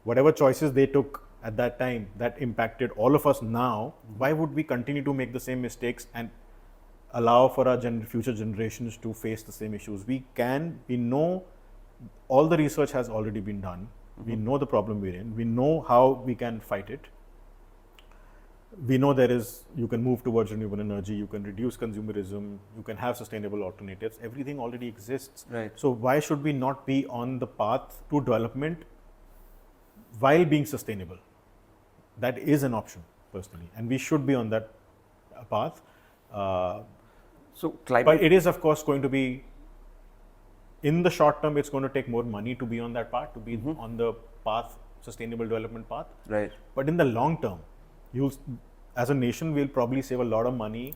whatever choices they took at that time that impacted all of us now, why would we continue to make the same mistakes and allow for our future generations to face the same issues? We know all the research has already been done. We know the problem we're in. We know how we can fight it. We know you can move towards renewable energy, you can reduce consumerism, you can have sustainable alternatives. Everything already exists. Right. So why should we not be on the path to development while being sustainable? That is an option, personally, and we should be on that path. So climate. But it is, of course, going to be, in the short term, it's going to take more money to be on that path, to be on the path, sustainable development path. Right. But in the long term, as a nation, we'll probably save a lot of money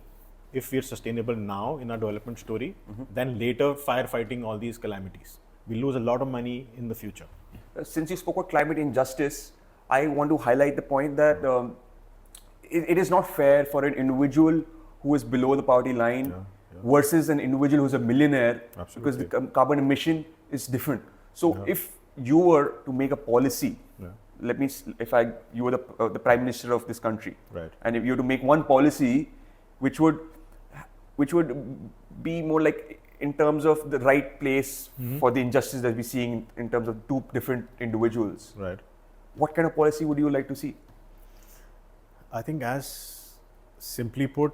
if we're sustainable now in our development story, than later firefighting all these calamities. We lose a lot of money in the future. Since you spoke about climate injustice, I want to highlight the point that it is not fair for an individual who is below the poverty line versus an individual who's a millionaire, because the carbon emission is different. So if you were to make a policy, you were the prime minister of this country, right, and if you were to make one policy which would be more like in terms of the right place for the injustice that we're seeing in terms of two different individuals, right, what kind of policy would you like to see? I think, as simply put,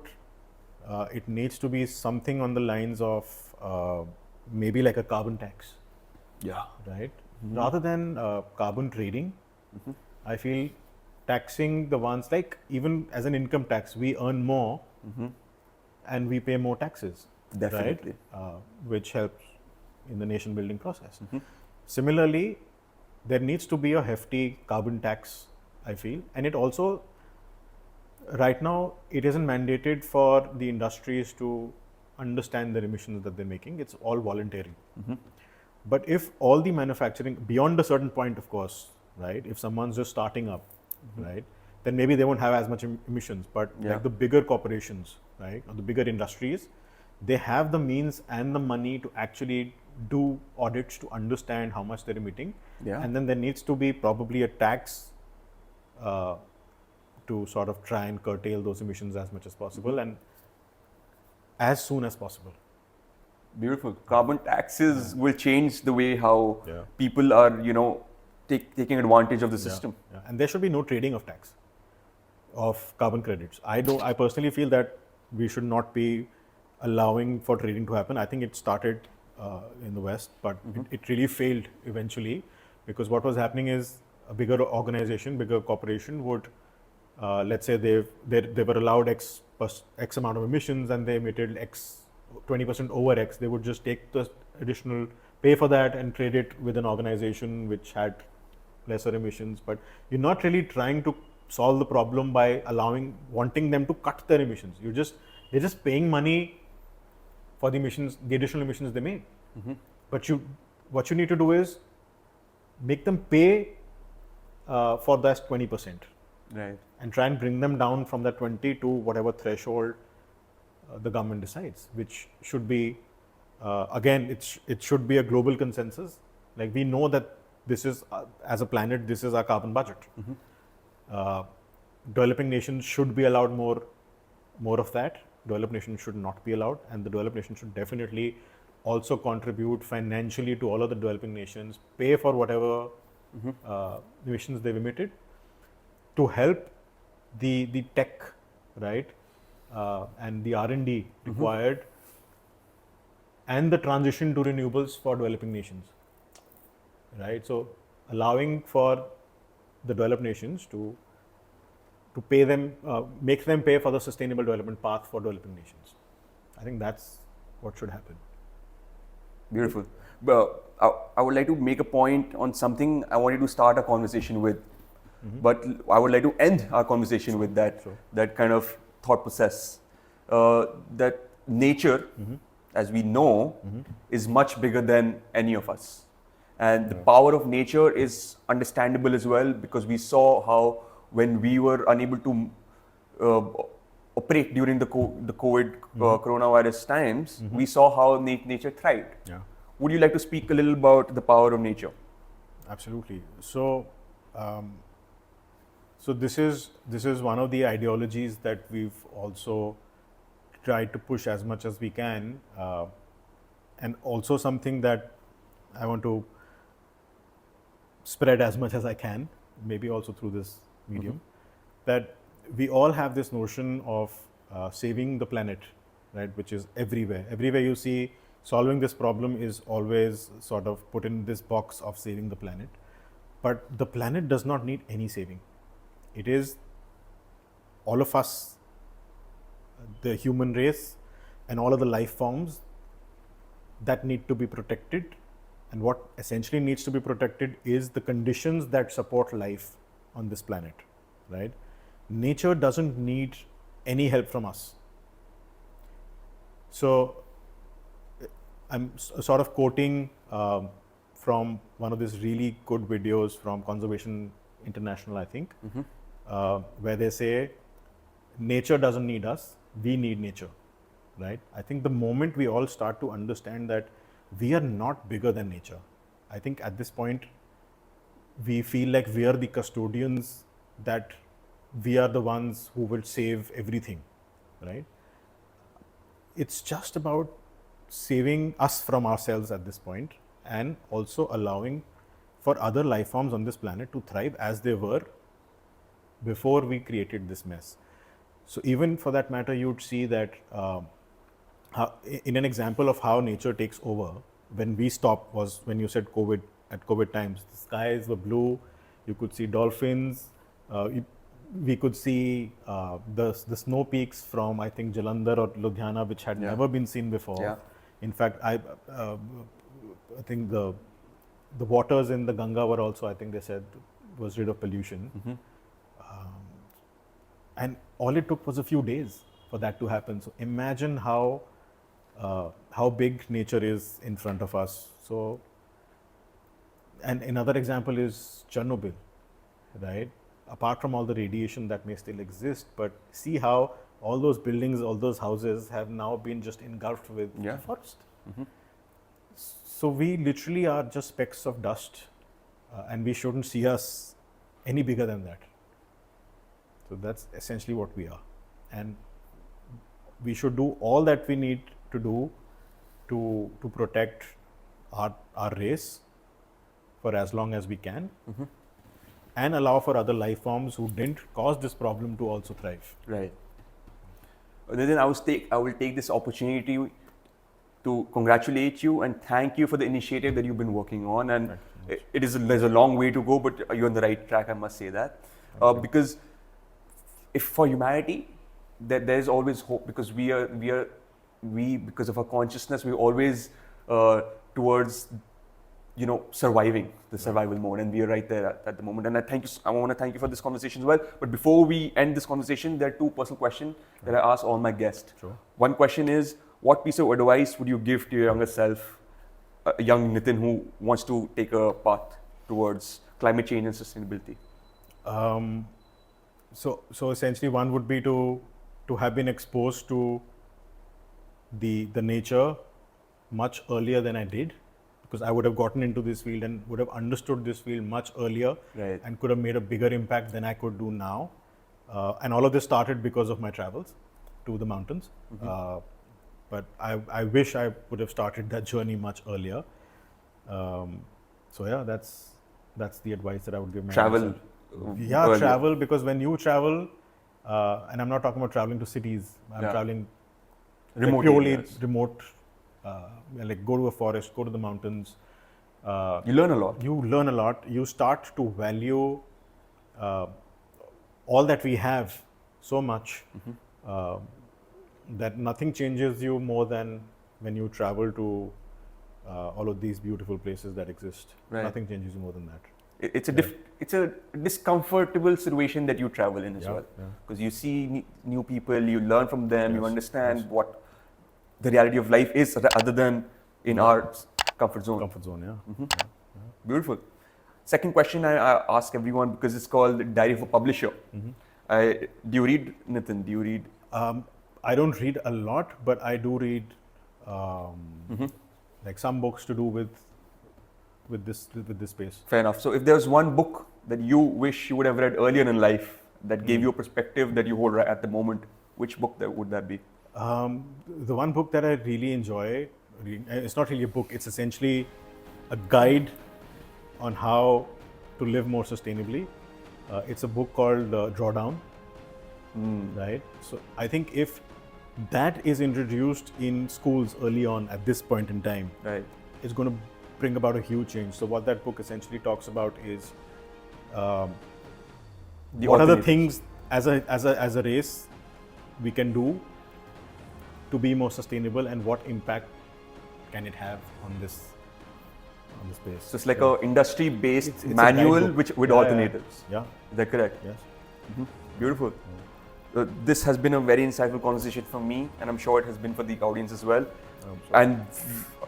it needs to be something on the lines of maybe like a carbon tax, right? Rather than carbon trading. I feel taxing the ones, like even as an income tax, we earn more and we pay more taxes. Definitely. Right? Which helps in the nation building process. Similarly, there needs to be a hefty carbon tax, I feel. And it also, right now, it isn't mandated for the industries to understand their emissions that they're making. It's all voluntary. But if all the manufacturing, beyond a certain point, of course, right, if someone's just starting up, right, then maybe they won't have as much emissions. But like the bigger corporations, right, or the bigger industries, they have the means and the money to actually do audits to understand how much they're emitting. And then there needs to be probably a tax to sort of try and curtail those emissions as much as possible and as soon as possible. Beautiful. Carbon taxes will change the way how people are, taking advantage of the system. And there should be no trading of tax, of carbon credits. I personally feel that we should not be allowing for trading to happen. I think it started in the West, but it really failed eventually, because what was happening is a bigger organization, bigger corporation would, let's say they were allowed X amount of emissions and they emitted X, 20% over X, they would just take the additional, pay for that and trade it with an organization which had lesser emissions. But you're not really trying to solve the problem by wanting them to cut their emissions. They're just paying money for the emissions, the additional emissions they made. But what you need to do is make them pay for that 20%. Right. And try and bring them down from that 20 to whatever threshold the government decides, which should be, again, it should be a global consensus. Like, we know that this is, as a planet, this is our carbon budget. Developing nations should be allowed more of that. Developed nations should not be allowed, and the developed nations should definitely also contribute financially to all of the developing nations, pay for whatever emissions they've emitted, to help the tech, right, and the R&D required, and the transition to renewables for developing nations, right? So allowing for the developed nations to pay them, make them pay for the sustainable development path for developing nations. I think that's what should happen. Beautiful. But I would like to make a point on something I wanted to start a conversation with, but I would like to end our conversation with that kind of thought process. That nature, as we know, is much bigger than any of us, and the power of nature is understandable as well, because we saw how when we were unable to operate during the COVID coronavirus times, we saw how nature thrived. Yeah. Would you like to speak a little about the power of nature? Absolutely. So, so this is one of the ideologies that we've also tried to push as much as we can, and also something that I want to spread as much as I can, maybe also through this medium, that we all have this notion of saving the planet, right? Which is everywhere. Everywhere you see, solving this problem is always sort of put in this box of saving the planet. But the planet does not need any saving. It is all of us, the human race, and all of the life forms that need to be protected. And what essentially needs to be protected is the conditions that support life on this planet, right? Nature doesn't need any help from us. So I'm sort of quoting from one of these really good videos from Conservation International, I think, where they say, nature doesn't need us, we need nature, right? I think the moment we all start to understand that we are not bigger than nature, I think at this point, we feel like we are the custodians, that we are the ones who will save everything, right? It's just about saving us from ourselves at this point, and also allowing for other life forms on this planet to thrive as they were before we created this mess. So even for that matter, you'd see that in an example of how nature takes over, when we stopped was when you said COVID, at COVID times, the skies were blue, you could see dolphins, we could see the snow peaks from, I think, Jalandhar or Ludhiana, which had never been seen before. Yeah. In fact, I think the waters in the Ganga were also, I think they said, was rid of pollution. And all it took was a few days for that to happen. So imagine how big nature is in front of us. So, and another example is Chernobyl, right? Apart from all the radiation that may still exist, but see how all those buildings, all those houses have now been just engulfed with forest. So we literally are just specks of dust, and we shouldn't see us any bigger than that. So that's essentially what we are, and we should do all that we need to do to protect our race for as long as we can, and allow for other life forms who didn't cause this problem to also thrive. Right. Nitin, I will take this opportunity to congratulate you and thank you for the initiative that you've been working on. And there's a long way to go, but you're on the right track, I must say that. Because if for humanity, there's always hope, because because of our consciousness, we're always towards surviving the survival mode, and we are right there at the moment. And I want to thank you for this conversation as well. But before we end this conversation, there are two personal questions that I ask all my guests. Sure. One question is, what piece of advice would you give to your younger self, a young Nitin who wants to take a path towards climate change and sustainability? So essentially, one would be to have been exposed to the nature much earlier than I did, because I would have gotten into this field and would have understood this field much earlier, Right. and could have made a bigger impact than I could do now. And all of this started because of my travels to the mountains. But I wish I would have started that journey much earlier. So yeah, that's the advice that I would give my Travel. younger self. Yeah, earlier. travel, because when you travel, and I'm not talking about traveling to cities, I'm traveling Remote purely areas. remote, like go to a forest, go to the mountains. You learn a lot. You learn a lot. You start to value all that we have so much, that nothing changes you more than when you travel to all of these beautiful places that exist. Right. Nothing changes you more than that. It's a discomfortable situation that you travel in as well, Yeah. because you see new people, you learn from them, you Yes, understand yes. what the reality of life is other than in our comfort zone. Comfort zone, yeah. Beautiful. Second question I ask everyone, because it's called Diary of a Publisher. Do you read, Nitin? Do you read? I don't read a lot, but I do read like some books to do with this space. Fair enough. So if there's one book that you wish you would have read earlier in life that gave you a perspective that you hold right at the moment, which book would that be? The one book that I really enjoy, it's not really a book, it's essentially a guide on how to live more sustainably. It's a book called Drawdown, right? So I think if that is introduced in schools early on at this point in time, Right. it's going to bring about a huge change. So what that book essentially talks about is what are the things as a race we can do to be more sustainable, and what impact can it have on this space. So it's like a industry-based It's a manual guidebook. with Yeah, alternatives. Yeah. Is that correct? Yes. Beautiful. This has been a very insightful conversation for me, and I'm sure it has been for the audience as well. And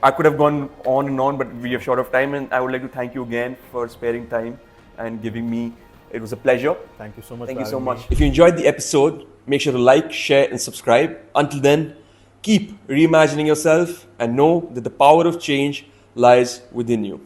I could have gone on and on, but we are short of time, and I would like to thank you again for sparing time and giving me. It was a pleasure. Thank you so much. Thank for you so having me. much. If you enjoyed the episode, make sure to like, share, and subscribe. Until then, keep reimagining yourself and know that the power of change lies within you.